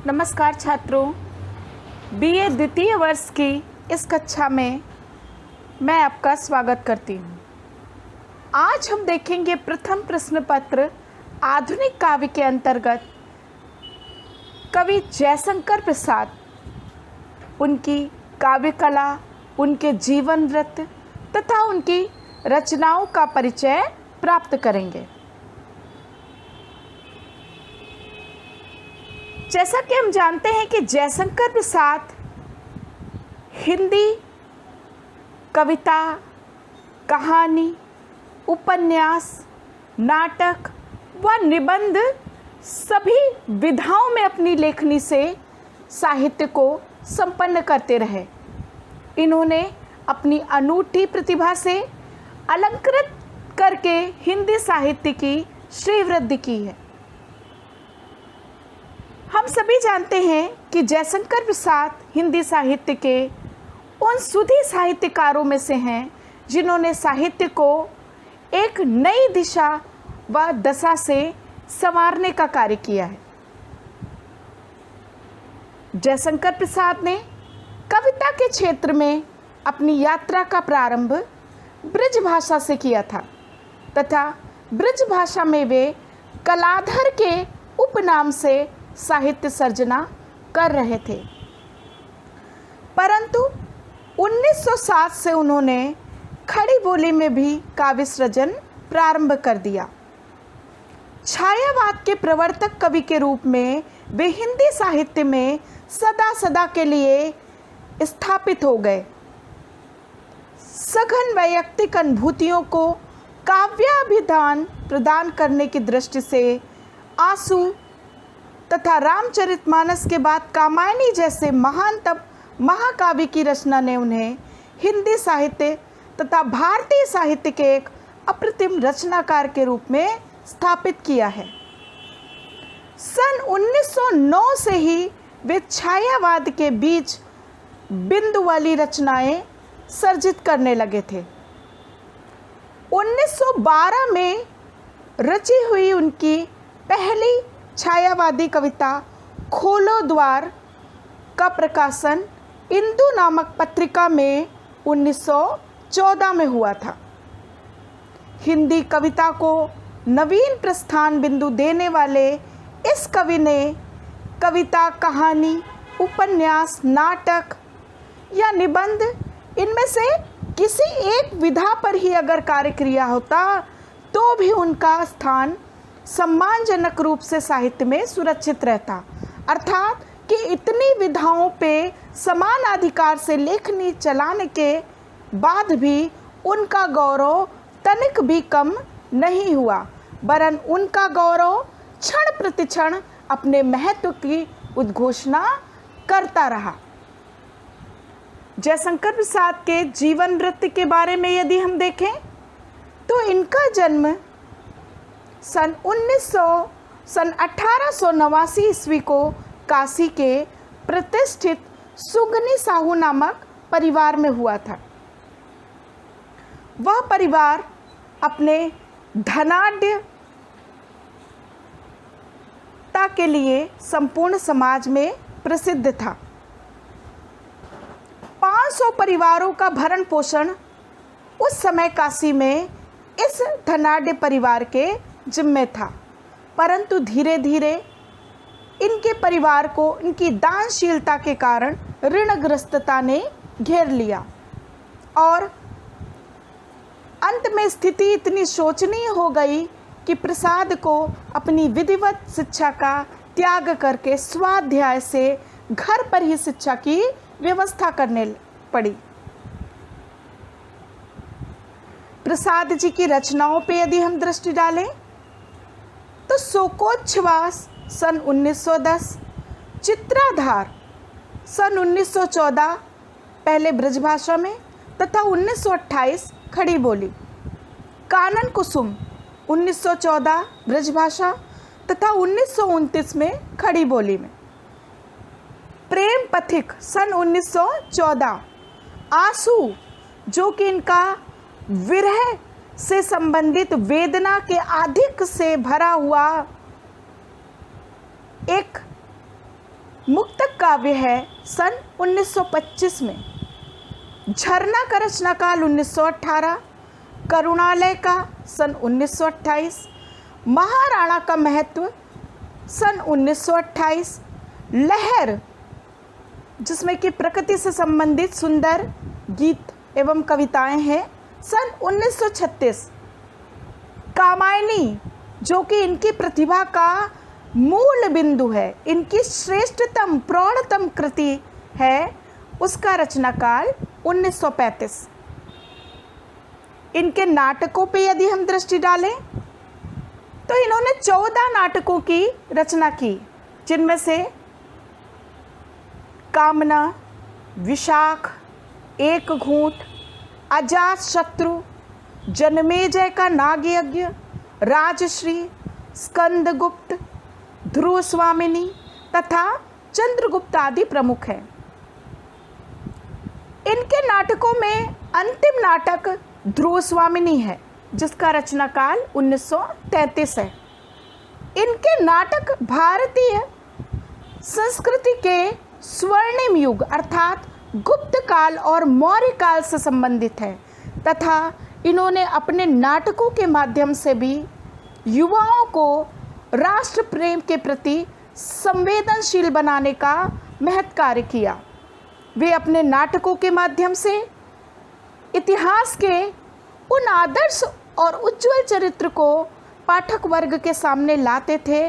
नमस्कार छात्रों, बीए द्वितीय वर्ष की इस कक्षा में मैं आपका स्वागत करती हूँ। आज हम देखेंगे प्रथम प्रश्न पत्र आधुनिक काव्य के अंतर्गत कवि जयशंकर प्रसाद, उनकी काव्य कला, उनके जीवन वृत्त तथा उनकी रचनाओं का परिचय प्राप्त करेंगे। जैसा कि हम जानते हैं कि जयशंकर प्रसाद हिंदी कविता, कहानी, उपन्यास, नाटक व निबंध सभी विधाओं में अपनी लेखनी से साहित्य को संपन्न करते रहे। इन्होंने अपनी अनूठी प्रतिभा से अलंकृत करके हिंदी साहित्य की श्रीवृद्धि की है। हम सभी जानते हैं कि जयशंकर प्रसाद हिंदी साहित्य के उन सुधी साहित्यकारों में से हैं जिन्होंने साहित्य को एक नई दिशा व दशा से संवारने का कार्य किया है। जयशंकर प्रसाद ने कविता के क्षेत्र में अपनी यात्रा का प्रारंभ ब्रज भाषा से किया था तथा ब्रज भाषा में वे कलाधर के उपनाम से साहित्य सर्जना कर रहे थे, परंतु 1907 से उन्होंने खड़ी बोली में भी काव्य सृजन प्रारंभ कर दिया। छायावाद के प्रवर्तक कवि के रूप में वे हिंदी साहित्य में सदा सदा के लिए स्थापित हो गए। सघन वैयक्तिक अनुभूतियों को काव्याभिधान प्रदान करने की दृष्टि से आंसू तथा रामचरितमानस के बाद कामायनी जैसे महानतम महाकाव्य की रचना ने उन्हें हिंदी साहित्य तथा भारतीय साहित्य के एक अप्रतिम रचनाकार के रूप में स्थापित किया है। सन 1909 से ही वे छायावाद के बीच बिंदु वाली रचनाएं सर्जित करने लगे थे। 1912 में रची हुई उनकी पहली छायावादी कविता खोलो द्वार का प्रकाशन इंदु नामक पत्रिका में 1914 में हुआ था। हिंदी कविता को नवीन प्रस्थान बिंदु देने वाले इस कवि ने कविता, कहानी, उपन्यास, नाटक या निबंध इनमें से किसी एक विधा पर ही अगर कार्य किया होता तो भी उनका स्थान सम्मानजनक रूप से साहित्य में सुरक्षित रहता। अर्थात कि इतनी विधाओं पे समान अधिकार से लेखनी चलाने के बाद भी उनका गौरव तनिक भी कम नहीं हुआ, वरन उनका गौरव क्षण प्रतिक्षण अपने महत्व की उद्घोषणा करता रहा। जयशंकर प्रसाद के जीवन वृत्त के बारे में यदि हम देखें तो इनका जन्म सन 1889 ईस्वी को काशी के प्रतिष्ठित सुगनी साहू नामक परिवार में हुआ था। वह परिवार अपने धनाढ्यता के लिए संपूर्ण समाज में प्रसिद्ध था। 500 परिवारों का भरण पोषण उस समय काशी में इस धनाढ्य परिवार के जिम्मे था, परंतु धीरे धीरे इनके परिवार को इनकी दानशीलता के कारण ऋणग्रस्तता ने घेर लिया और अंत में स्थिति इतनी शोचनीय हो गई कि प्रसाद को अपनी विधिवत शिक्षा का त्याग करके स्वाध्याय से घर पर ही शिक्षा की व्यवस्था करने पड़ी। प्रसाद जी की रचनाओं पर यदि हम दृष्टि डालें तो शोकोच्छ्वास सन 1910, चित्राधार सन 1914 पहले ब्रजभाषा में तथा 1928 खड़ी बोली, कानन कुसुम 1914 ब्रजभाषा तथा 1929 में खड़ी बोली में, प्रेम पथिक सन 1914, आंसू जो कि इनका विरह से संबंधित वेदना के अधिक से भरा हुआ एक मुक्तक काव्य है सन 1925 में। झरना का रचना काल 1918, करुणालय का सन 1928, महाराणा का महत्व सन 1928, लहर जिसमें कि प्रकृति से संबंधित सुंदर गीत एवं कविताएं हैं सन 1936, कामायनी जो कि इनकी प्रतिभा का मूल बिंदु है, इनकी श्रेष्ठतम प्रौढ़तम कृति है, उसका रचनाकाल 1935। इनके नाटकों पे यदि हम दृष्टि डालें तो इन्होंने 14 नाटकों की रचना की, जिनमें से कामना, विशाख, एक घूंट, अजात शत्रु, जन्मेजय का नागयज्ञ, राजश्री, स्कंदगुप्त, ध्रुव स्वामिनी तथा चंद्रगुप्त आदि प्रमुख हैं। इनके नाटकों में अंतिम नाटक ध्रुव स्वामिनी है, जिसका रचनाकाल 1933 है। इनके नाटक भारतीय संस्कृति के स्वर्णिम युग अर्थात गुप्त काल और मौर्य काल से संबंधित है तथा इन्होंने अपने नाटकों के माध्यम से भी युवाओं को राष्ट्र प्रेम के प्रति संवेदनशील बनाने का महत् कार्य किया। वे अपने नाटकों के माध्यम से इतिहास के उन आदर्श और उज्जवल चरित्र को पाठक वर्ग के सामने लाते थे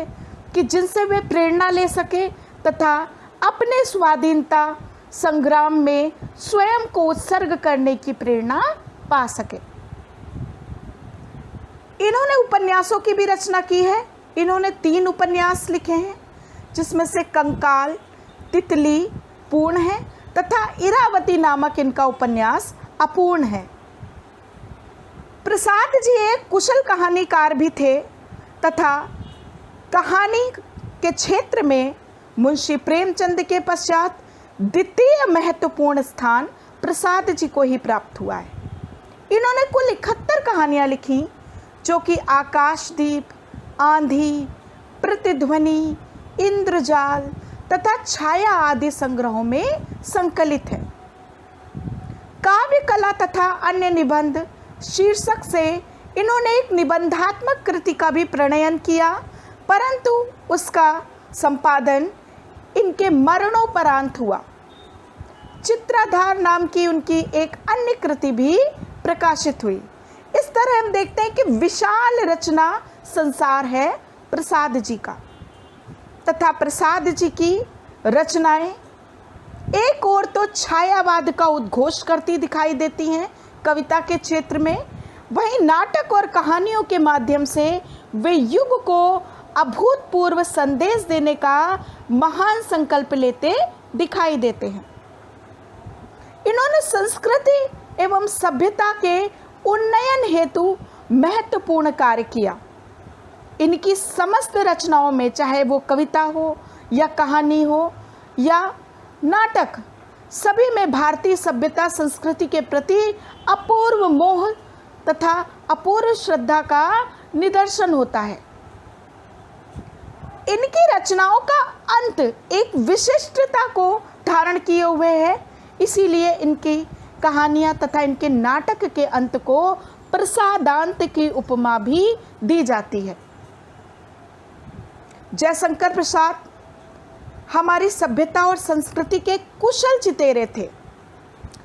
कि जिनसे वे प्रेरणा ले सके तथा अपने स्वाधीनता संग्राम में स्वयं को उत्सर्ग करने की प्रेरणा पा सके। इन्होंने उपन्यासों की भी रचना की है। इन्होंने 3 उपन्यास लिखे हैं, जिसमें से कंकाल, तितली पूर्ण है तथा इरावती नामक इनका उपन्यास अपूर्ण है। प्रसाद जी एक कुशल कहानीकार भी थे तथा कहानी के क्षेत्र में मुंशी प्रेमचंद के पश्चात द्वितीय महत्वपूर्ण स्थान प्रसाद जी को ही प्राप्त हुआ है। इन्होंने कुल 71 कहानियाँ लिखी, जो कि आकाशदीप, आंधी, प्रतिध्वनि, इंद्रजाल तथा छाया आदि संग्रहों में संकलित है। काव्य कला तथा अन्य निबंध शीर्षक से इन्होंने एक निबंधात्मक कृति का भी प्रणयन किया, परंतु उसका संपादन इनके मरणोपरांत हुआ। चित्राधार नाम की उनकी एक अन्य कृति भी प्रकाशित हुई। इस तरह हम देखते हैं कि विशाल रचना संसार है प्रसाद जी का तथा प्रसाद जी की रचनाएं एक ओर तो छायावाद का उद्घोष करती दिखाई देती हैं कविता के क्षेत्र में, वहीं नाटक और कहानियों के माध्यम से वे युग को अभूतपूर्व संदेश देने का महान संकल्प लेते दिखाई देते हैं। इन्होंने संस्कृति एवं सभ्यता के उन्नयन हेतु महत्वपूर्ण कार्य किया। इनकी समस्त रचनाओं में, चाहे वो कविता हो या कहानी हो या नाटक, सभी में भारतीय सभ्यता संस्कृति के प्रति अपूर्व मोह तथा अपूर्व श्रद्धा का निदर्शन होता है। इनकी रचनाओं का अंत एक विशिष्टता को धारण किए हुए है, इसीलिए इनकी कहानियाँ तथा इनके नाटक के अंत को प्रसादांत की उपमा भी दी जाती है। जयशंकर प्रसाद हमारी सभ्यता और संस्कृति के कुशल चितेरे थे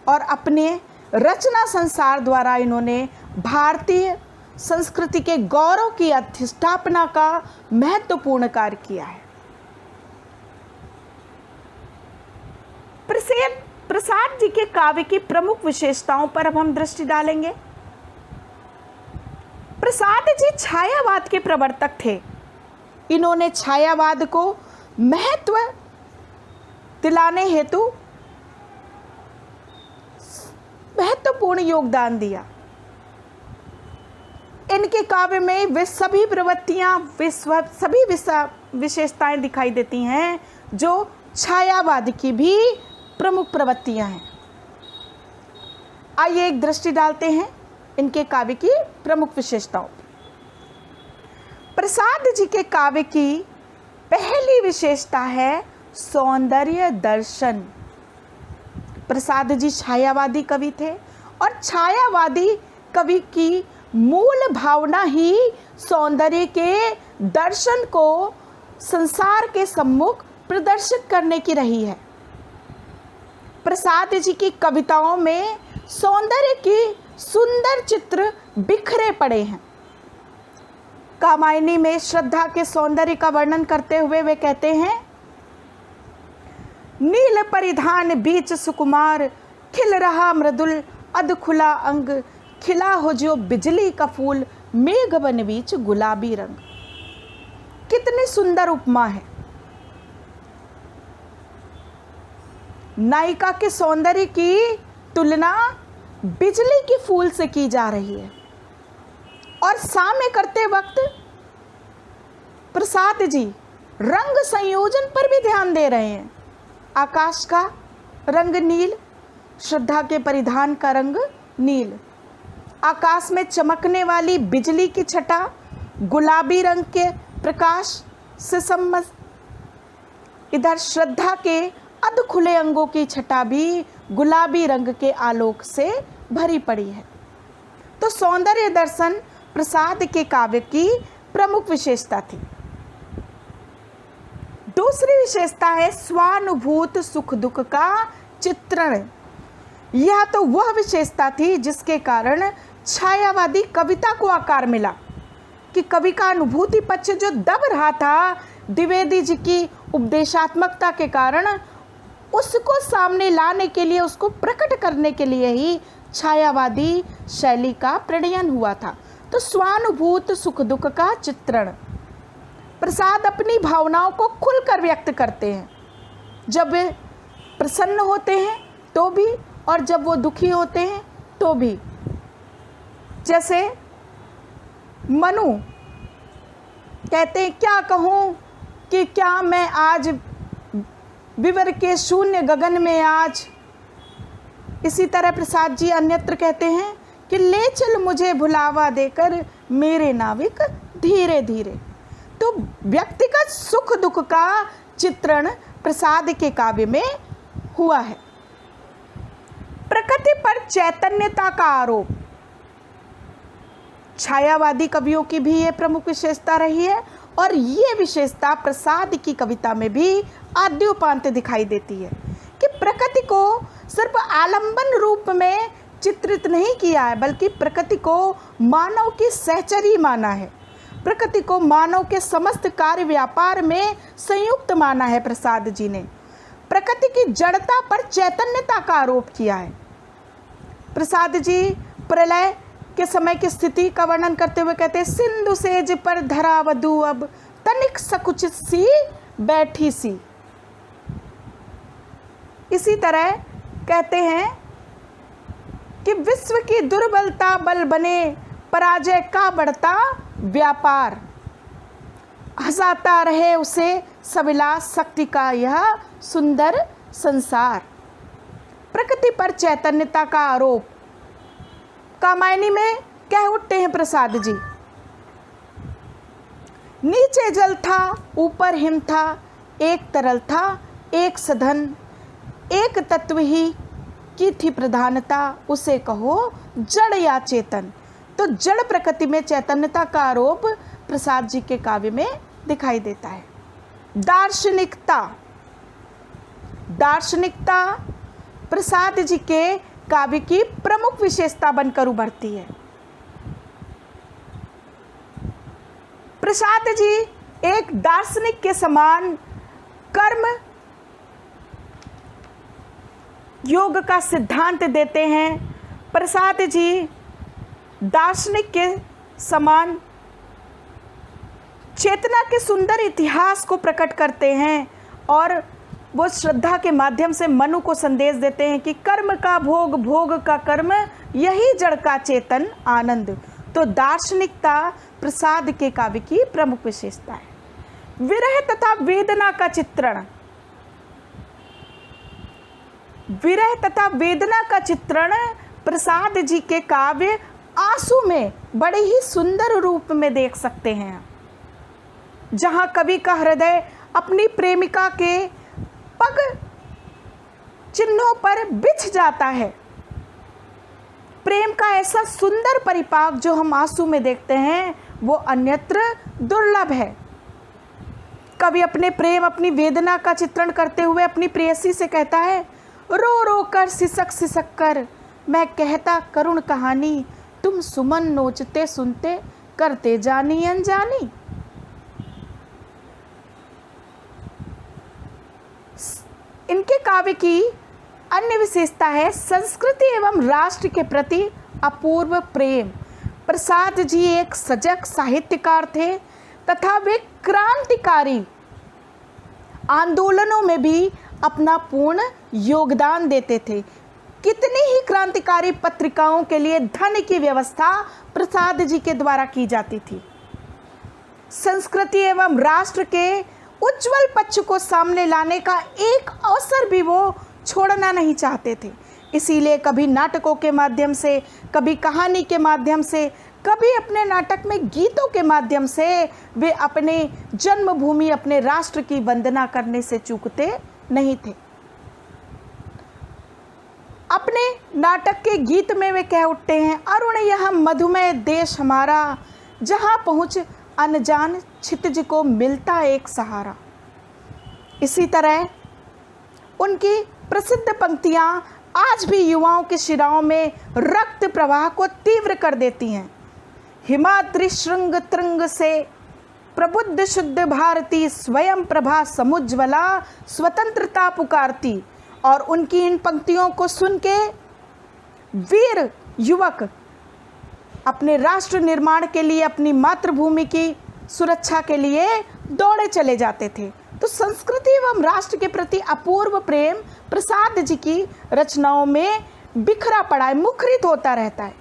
और अपने रचना संसार द्वारा इन्होंने भारतीय संस्कृति के गौरव की अधिष्ठापना का महत्वपूर्ण कार्य किया है। प्रसाद जी के काव्य की प्रमुख विशेषताओं पर अब हम दृष्टि डालेंगे। प्रसाद जी छायावाद के प्रवर्तक थे। इन्होंने छायावाद को महत्व दिलाने हेतु महत्वपूर्ण योगदान दिया। इनके काव्य में वे सभी प्रवृत्तियां, सभी विशेषताएं दिखाई देती हैं जो छायावाद की भी प्रमुख प्रवृत्तियां हैं। आइए एक दृष्टि डालते हैं इनके काव्य की प्रमुख विशेषताओं। प्रसाद जी के काव्य की पहली विशेषता है सौंदर्य दर्शन। प्रसाद जी छायावादी कवि थे और छायावादी कवि की मूल भावना ही सौंदर्य के दर्शन को संसार के सम्मुख प्रदर्शित करने की रही है। प्रसाद जी की कविताओं में सौंदर्य के सुंदर चित्र बिखरे पड़े हैं। कामायनी में श्रद्धा के सौंदर्य का वर्णन करते हुए वे कहते हैं, नील परिधान बीच सुकुमार, खिल रहा मृदुल अध खुला अंग, खिला हो जो बिजली का फूल, मेघ बन बीच गुलाबी रंग। कितनी सुंदर उपमा है। नायिका के सौंदर्य की तुलना बिजली के फूल से की जा रही है और साम्य करते वक्त प्रसाद जी रंग संयोजन पर भी ध्यान दे रहे हैं। आकाश का रंग नील, श्रद्धा के परिधान का रंग नील, आकाश में चमकने वाली बिजली की छटा गुलाबी रंग के प्रकाश से सम्मत, इधर श्रद्धा के अध खुले अंगों की छटा भी गुलाबी रंग के आलोक से भरी पड़ी है। तो सौंदर्य दर्शन प्रसाद के काव्य की प्रमुख विशेषता थी। दूसरी विशेषता है स्वानुभूत सुख दुख का चित्रण। यह तो वह विशेषता थी जिसके कारण छायावादी कविता को आकार मिला कि कवि का अनुभूति पक्ष जो दब रहा था द्विवेदी जी की उपदेशात्मकता के कारण, उसको सामने लाने के लिए, उसको प्रकट करने के लिए ही छायावादी शैली का प्रणयन हुआ था। तो स्वानुभूत सुख दुख का चित्रण। प्रसाद अपनी भावनाओं को खुलकर व्यक्त करते हैं, जब वे प्रसन्न होते हैं तो भी और जब वो दुखी होते हैं तो भी। जैसे मनु कहते हैं, क्या कहूँ कि क्या मैं आज विवर के शून्य गगन में आज। इसी तरह प्रसाद जी अन्यत्र कहते हैं कि ले चल मुझे भुलावा देकर मेरे नाविक धीरे धीरे। तो व्यक्तिगत सुख दुख का चित्रण प्रसाद के काव्य में हुआ है। प्रकृति पर चैतन्यता का आरोप छायावादी कवियों की भी ये प्रमुख विशेषता रही है और ये विशेषता प्रसाद की कविता में भी आद्योपांत दिखाई देती है कि प्रकृति को सिर्फ आलंबन रूप में चित्रित नहीं किया है, बल्कि प्रकृति को मानव की सहचरी माना है। प्रकृति को मानव के समस्त कार्य व्यापार में संयुक्त माना है। प्रसाद जी ने प्रकृति की जड़ता पर चैतन्यता का आरोप किया है। प्रसाद जी प्रलय के समय की स्थिति का वर्णन करते हुए कहते हैं, सिंधु सेज पर धरा वधु अब, तनिक सकुचित सी बैठी सी। इसी तरह कहते हैं कि विश्व की दुर्बलता बल बने, पराजय का बढ़ता व्यापार, हंसाता रहे उसे सविलास शक्ति का यह सुंदर संसार। प्रकृति पर चैतन्यता का आरोप कामायनी में कह उठते हैं प्रसाद जी। नीचे जल था ऊपर हिम था, एक तरल था एक सधन, एक तत्व ही की थी प्रधानता, उसे कहो जड़ या चेतन। तो जड़ प्रकृति में चैतन्यता का आरोप प्रसाद जी के काव्य में दिखाई देता है। दार्शनिकता, दार्शनिकता प्रसाद जी के काव्य की प्रमुख विशेषता बनकर उभरती है। प्रसाद जी एक दार्शनिक के समान कर्म योग का सिद्धांत देते हैं। प्रसाद जी दार्शनिक के समान चेतना के सुंदर इतिहास को प्रकट करते हैं और वो श्रद्धा के माध्यम से मनु को संदेश देते हैं कि कर्म का भोग, भोग का कर्म, यही जड़ का चेतन आनंद। तो दार्शनिकता प्रसाद के काव्य की प्रमुख विशेषता है। विरह तथा वेदना का चित्रण, विरह तथा वेदना का चित्रण प्रसाद जी के काव्य आंसू में बड़े ही सुंदर रूप में देख सकते हैं, जहाँ कवि का हृदय अपनी प्रेमिका के पग चिन्हों पर बिछ जाता है। प्रेम का ऐसा सुंदर परिपाक जो हम आंसू में देखते हैं वो अन्यत्र दुर्लभ है। कवि अपने प्रेम, अपनी वेदना का चित्रण करते हुए अपनी प्रेयसी से कहता है, रो रो कर सिसक सिसक कर मैं कहता करुण कहानी, तुम सुमन नोचते सुनते करते जानी अनजानी। इनके काव्य की अन्य विशेषता है संस्कृति एवं राष्ट्र के प्रति अपूर्व प्रेम। प्रसाद जी एक सजग साहित्यकार थे तथा वे क्रांतिकारी आंदोलनों में भी अपना पूर्ण योगदान देते थे। कितनी ही क्रांतिकारी पत्रिकाओं के लिए धन की व्यवस्था प्रसाद जी के द्वारा की जाती थी। संस्कृति एवं राष्ट्र के उज्जवल पक्ष को सामने लाने का एक अवसर भी वो छोड़ना नहीं चाहते थे। इसीलिए कभी नाटकों के माध्यम से, कभी कहानी के माध्यम से, कभी अपने नाटक में गीतों के माध्यम से वे अपने जन्मभूमि, अपने राष्ट्र की वंदना करने से चूकते नहीं थे। अपने नाटक के गीत में वे कह उठते हैं, अरुण यह मधुमेह देश हमारा, जहाँ पहुँच अनजान क्षितिज को मिलता एक सहारा। इसी तरह उनकी प्रसिद्ध पंक्तियाँ आज भी युवाओं के शिराओं में रक्त प्रवाह को तीव्र कर देती हैं। हिमाद्रि श्रृंग तृंग से प्रबुद्ध शुद्ध भारती, स्वयं प्रभा समुज्ज्वला स्वतंत्रता पुकारती। और उनकी इन पंक्तियों को सुन के वीर युवक अपने राष्ट्र निर्माण के लिए, अपनी मातृभूमि की सुरक्षा के लिए दौड़े चले जाते थे। तो संस्कृति एवं राष्ट्र के प्रति अपूर्व प्रेम प्रसाद जी की रचनाओं में बिखरा पड़ा है, मुखरित होता रहता है।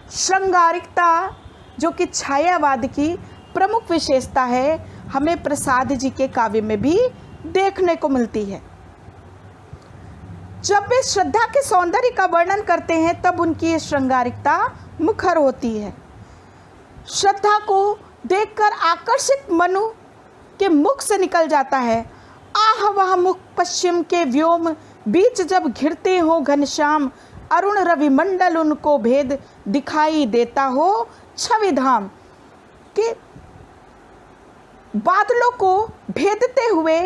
श्रृंगारिकता जो कि छायावाद की प्रमुख विशेषता है, हमें प्रसाद जी के काव्य में भी देखने को मिलती है। जब वे श्रद्धा के सौंदर्य का वर्णन करते हैं तब उनकी ये श्रृंगारिकता मुखर होती है। श्रद्धा को देखकर आकर्षित मनु के मुख से निकल जाता है, आह वह मुख पश्चिम के व्योम बीच जब घिरते हो घनश्याम, अरुण रवि मंडल उनको भेद दिखाई देता हो छविधाम। कि बादलों को भेदते हुए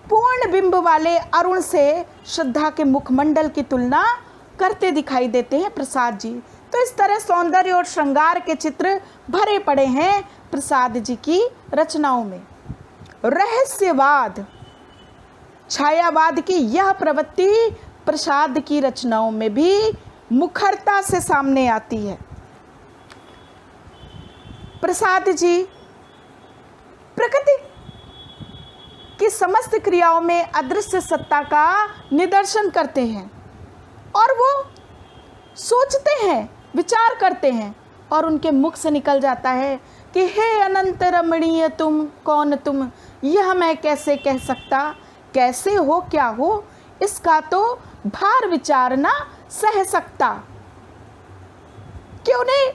पूर्ण बिंब वाले अरुण से श्रद्धा के मुखमंडल की तुलना करते दिखाई देते हैं प्रसाद जी। तो इस तरह सौंदर्य और श्रृंगार के चित्र भरे पड़े हैं प्रसाद जी की रचनाओं में। रहस्यवाद, छायावाद की यह प्रवृत्ति प्रसाद की रचनाओं में भी मुखरता से सामने आती है। प्रसाद जी प्रकृति की समस्त क्रियाओं में अदृश्य सत्ता का निदर्शन करते हैं और वो सोचते हैं, विचार करते हैं और उनके मुख से निकल जाता है कि हे अनंत रमणीय तुम, कौन तुम, यह मैं कैसे कह सकता, कैसे हो क्या हो, इसका तो भार विचार ना सह सकता। कि उन्हें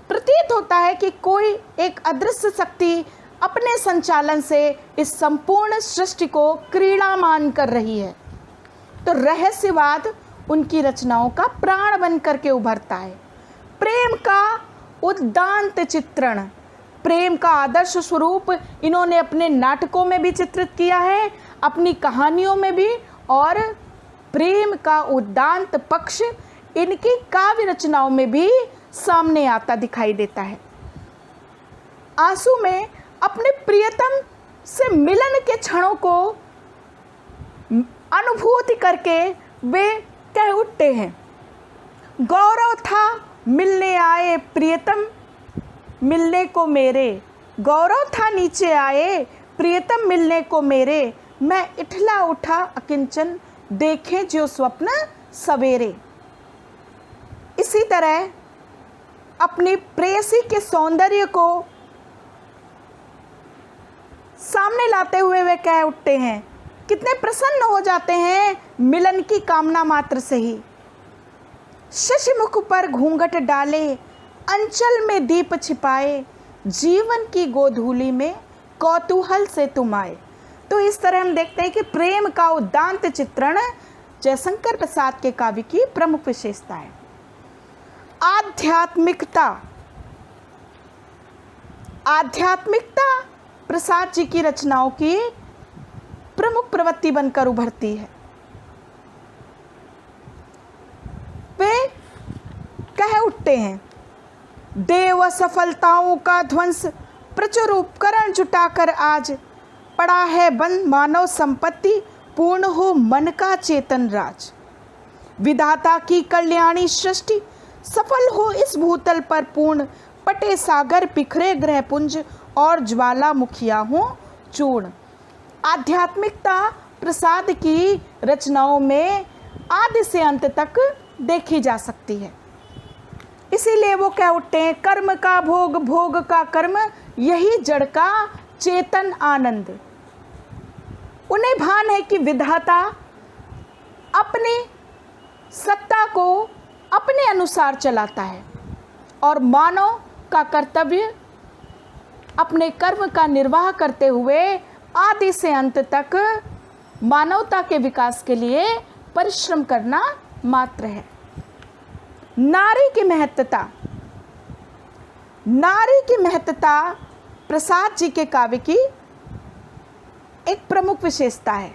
प्रतीत होता है कि कोई एक अदृश्य शक्ति अपने संचालन से इस संपूर्ण सृष्टि को क्रीड़ामान कर रही है। तो रहस्यवाद उनकी रचनाओं का प्राण बन करके उभरता है। प्रेम का उद्दांत चित्रण, प्रेम का आदर्श स्वरूप इन्होंने अपने नाटकों में भी चित्रित किया है, अपनी कहानियों में भी, और प्रेम का उद्दांत पक्ष इनकी काव्य रचनाओं में भी सामने आता दिखाई देता है। आंसू में अपने प्रियतम से मिलन के क्षणों को अनुभूति करके वे कह उठते हैं, गौरव था मिलने आए प्रियतम मिलने को मेरे, गौरव था नीचे आए प्रियतम मिलने को मेरे, मैं इठला उठा अकिंचन देखे जो स्वप्न सवेरे। इसी तरह अपनी प्रेयसी के सौंदर्य को सामने लाते हुए वे कह उठते हैं, कितने प्रसन्न हो जाते हैं मिलन की कामना मात्र से ही। शशिमुख पर घूंघट डाले अंचल में दीप छिपाए, जीवन की गोधूली में कौतूहल से तुम आए। तो इस तरह हम देखते हैं कि प्रेम का उदात्त चित्रण जयशंकर प्रसाद के काव्य की प्रमुख विशेषता है। आध्यात्मिकता, आध्यात्मिकता प्रसाद जी की रचनाओं की प्रमुख प्रवृत्ति बनकर उभरती है। वे कह उठते हैं, देव असफलताओं का ध्वंस प्रचुर उपकरण जुटाकर आज पड़ा है बंद मानव संपत्ति, पूर्ण हो मन का चेतन राज। विधाता की कल्याणी सृष्टि सफल हो इस भूतल पर पूर्ण, पटे सागर बिखरे ग्रह पुंज और ज्वालामुखिया हो चूर्ण। आध्यात्मिकता प्रसाद की रचनाओं में आदि से अंत तक देखी जा सकती है। इसीलिए वो कह उठते हैं, कर्म का भोग, भोग का कर्म, यही जड़ का चेतन आनंद। उन्हें भान है कि विधाता अपनी सत्ता को अपने अनुसार चलाता है और मानव का कर्तव्य अपने कर्म का निर्वाह करते हुए आदि से अंत तक मानवता के विकास के लिए परिश्रम करना मात्र है। नारी की महत्ता, नारी की महत्ता प्रसाद जी के काव्य की एक प्रमुख विशेषता है।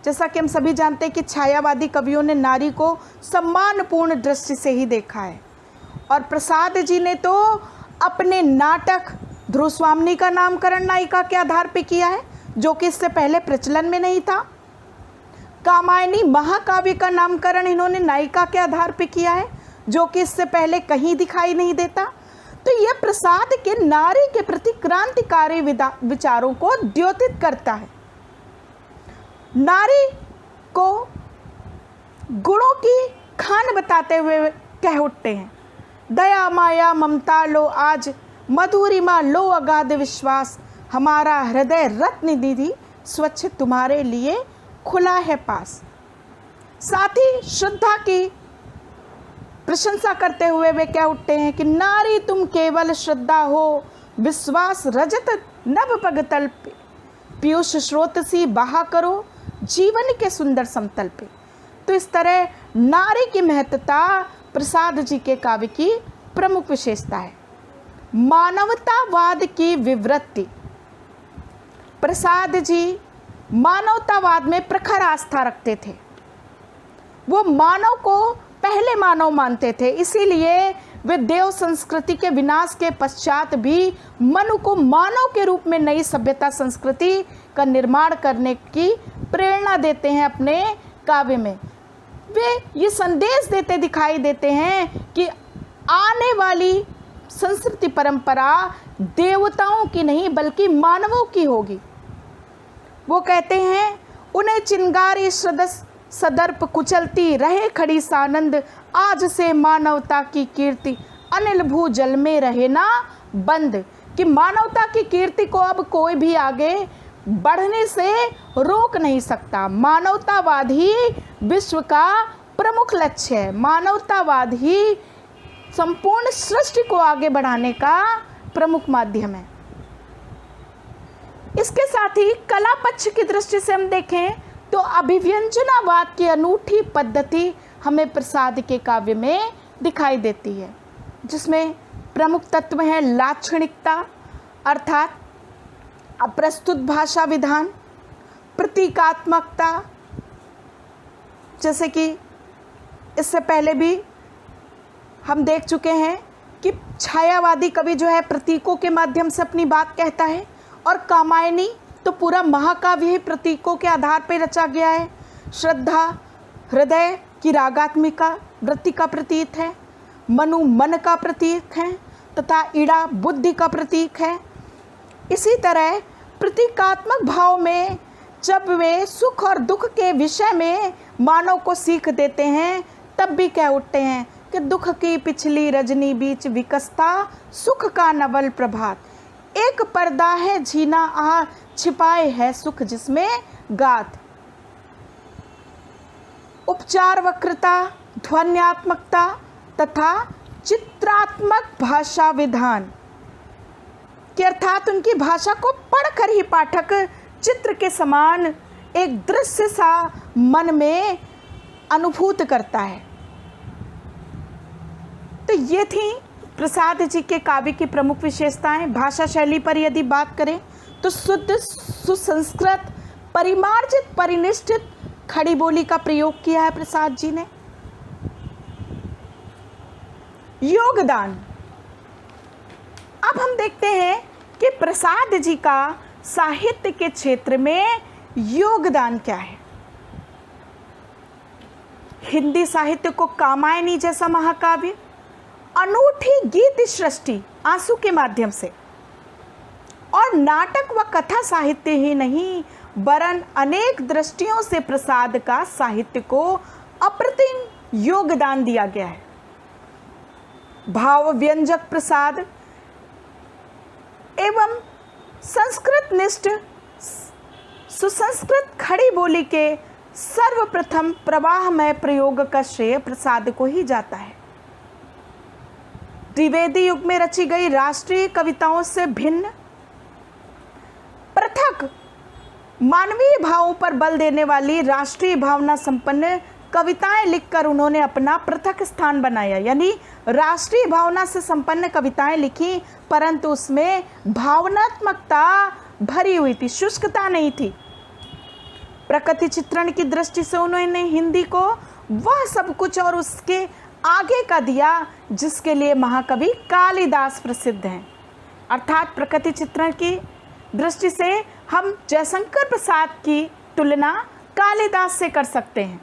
जैसा कि हम सभी जानते हैं कि छायावादी कवियों ने नारी को सम्मानपूर्ण दृष्टि से ही देखा है, और प्रसाद जी ने तो अपने नाटक ध्रुव स्वामिनी का नामकरण नायिका के आधार पर किया है, जो कि इससे पहले प्रचलन में नहीं था। कामायनी महाकाव्य का नामकरण इन्होंने नायिका के आधार पर किया है, जो कि इससे पहले कहीं दिखाई नहीं देता। तो यह प्रसाद के नारी के प्रति क्रांतिकारी विचारों को द्योतित करता है। नारी को गुणों की खान बताते हुए कह उठते हैं, दया माया ममता लो आज, मधुरिमा लो अगाध विश्वास, हमारा हृदय रत्न निधि स्वच्छ तुम्हारे लिए खुला है पास। साथ ही श्रद्धा की प्रशंसा करते हुए वे क्या उठते हैं कि नारी तुम केवल श्रद्धा हो, विश्वास रजत नभ पग तल पे, पीयूष स्रोत सी बहा करो जीवन के सुंदर समतल पे। तो इस तरह नारी की महत्ता प्रसाद जी के काव्य की प्रमुख विशेषता है। मानवतावाद की विवृत्ति, प्रसाद जी मानवतावाद में प्रखर आस्था रखते थे। वो मानव को पहले मानव मानते थे, इसीलिए वे देव संस्कृति के विनाश के पश्चात भी मनु को मानव के रूप में नई सभ्यता संस्कृति का निर्माण करने की प्रेरणा देते हैं अपने काव्य में। वे ये संदेश देते दिखाई देते हैं कि आने वाली संस्कृति परंपरा देवताओं की नहीं बल्कि मानवों की होगी। वो कहते हैं, उन्हें चिंगारी सदर्प कुचलती रहे खड़ी सानंद, आज से मानवता की कीर्ति अनिल भू जल में रहे ना बंद। कि मानवता की कीर्ति को अब कोई भी आगे बढ़ने से रोक नहीं सकता। मानवतावाद ही विश्व का प्रमुख लक्ष्य है। मानवतावाद ही संपूर्ण सृष्टि को आगे बढ़ाने का प्रमुख माध्यम है। इसके साथ ही कला पक्ष की दृष्टि से हम देखें तो अभिव्यंजनावाद की अनूठी पद्धति हमें प्रसाद के काव्य में दिखाई देती है, जिसमें प्रमुख तत्व है लाक्षणिकता अर्थात अप्रस्तुत भाषा विधान, प्रतीकात्मकता, जैसे कि इससे पहले भी हम देख चुके हैं कि छायावादी कवि जो है प्रतीकों के माध्यम से अपनी बात कहता है, और कामायनी तो पूरा महाकाव्य ही प्रतीकों के आधार पर रचा गया है। श्रद्धा हृदय की रागात्मिका वृत्ति का प्रतीक है, मनु मन का प्रतीक है तथा ईड़ा बुद्धि का प्रतीक है। इसी तरह प्रतीकात्मक भाव में जब वे सुख और दुख के विषय में मानव को सीख देते हैं, तब भी कह उठते हैं कि दुख की पिछली रजनी बीच विकसता सुख का नवल प्रभात, एक पर्दा है झीना आ छिपाए है सुख जिसमें गात। उपचार वक्रता, ध्वन्यात्मकता तथा चित्रात्मक भाषा विधान, कि अर्थात उनकी भाषा को पढ़कर ही पाठक चित्र के समान एक दृश्य सा मन में अनुभूत करता है। तो ये थी प्रसाद जी के काव्य की प्रमुख विशेषताएं। भाषा शैली पर यदि बात करें तो शुद्ध, सुसंस्कृत, परिमार्जित, परिनिष्ठित खड़ी बोली का प्रयोग किया है प्रसाद जी ने। योगदान, अब हम देखते हैं कि प्रसाद जी का साहित्य के क्षेत्र में योगदान क्या है। हिंदी साहित्य को कामायनी जैसा महाकाव्य, अनूठी गीत सृष्टि आंसू के माध्यम से, और नाटक व कथा साहित्य ही नहीं वरन अनेक दृष्टियों से प्रसाद का साहित्य को अप्रतिम योगदान दिया गया है। भाव व्यंजक प्रसाद एवं संस्कृत निष्ठ सुसंस्कृत खड़ी बोली के सर्वप्रथम प्रवाहमय प्रयोग का श्रेय प्रसाद को ही जाता है। त्रिवेदी युग में रची गई राष्ट्रीय कविताओं से भिन्न, पृथक, मानवीय भावों पर बल देने वाली राष्ट्रीय भावना संपन्न कविताएं लिखकर उन्होंने अपना पृथक स्थान बनाया। यानी राष्ट्रीय भावना से संपन्न कविताएं लिखी, परंतु उसमें भावनात्मकता भरी हुई थी, शुष्कता नहीं थी। प्रकृति चित्रण की दृष्टि से उन्होंने हिंदी को वह सब कुछ और उसके आगे का दिया जिसके लिए महाकवि कालिदास प्रसिद्ध हैं। अर्थात प्रकृति चित्रण की दृष्टि से हम जयशंकर प्रसाद की तुलना कालिदास से कर सकते हैं।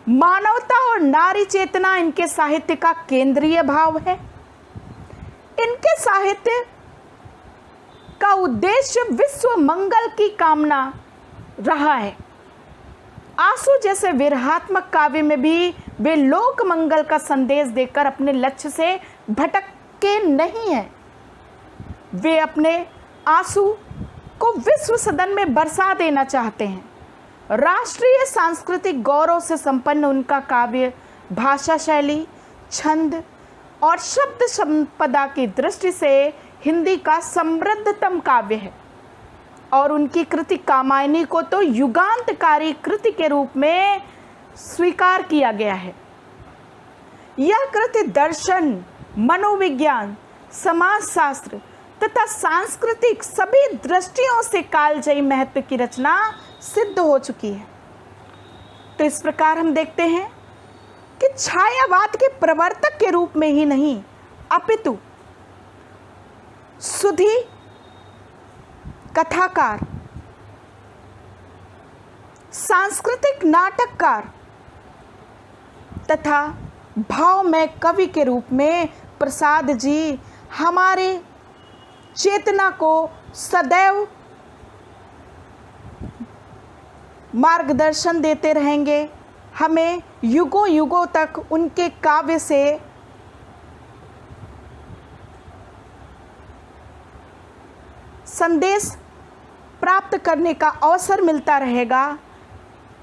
मानवता और नारी चेतना इनके साहित्य का केंद्रीय भाव है। इनके साहित्य का उद्देश्य विश्व मंगल की कामना रहा है। आंसू जैसे विरहात्मक काव्य में भी वे लोक मंगल का संदेश देकर अपने लक्ष्य से भटके नहीं हैं। वे अपने आंसू को विश्व सदन में बरसा देना चाहते हैं। राष्ट्रीय सांस्कृतिक गौरव से संपन्न उनका काव्य भाषा शैली, छंद और शब्द संपदा की दृष्टि से हिंदी का समृद्धतम काव्य है, और उनकी कृति कामायनी को तो युगांतकारी कृति के रूप में स्वीकार किया गया है। यह कृति दर्शन, मनोविज्ञान, समाजशास्त्र तथा सांस्कृतिक सभी दृष्टियों से कालजयी महत्व की रचना सिद्ध हो चुकी है। तो इस प्रकार हम देखते हैं कि छायावाद के प्रवर्तक के रूप में ही नहीं, अपितु सुधी कथाकार, सांस्कृतिक नाटककार तथा भावमय कवि के रूप में प्रसाद जी हमारे चेतना को सदैव मार्गदर्शन देते रहेंगे। हमें युगों युगों तक उनके काव्य से संदेश प्राप्त करने का अवसर मिलता रहेगा,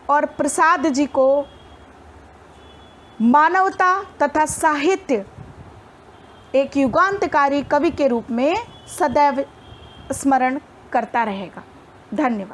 और प्रसाद जी को मानवता तथा साहित्य एक युगांतकारी कवि के रूप में सदैव स्मरण करता रहेगा। धन्यवाद।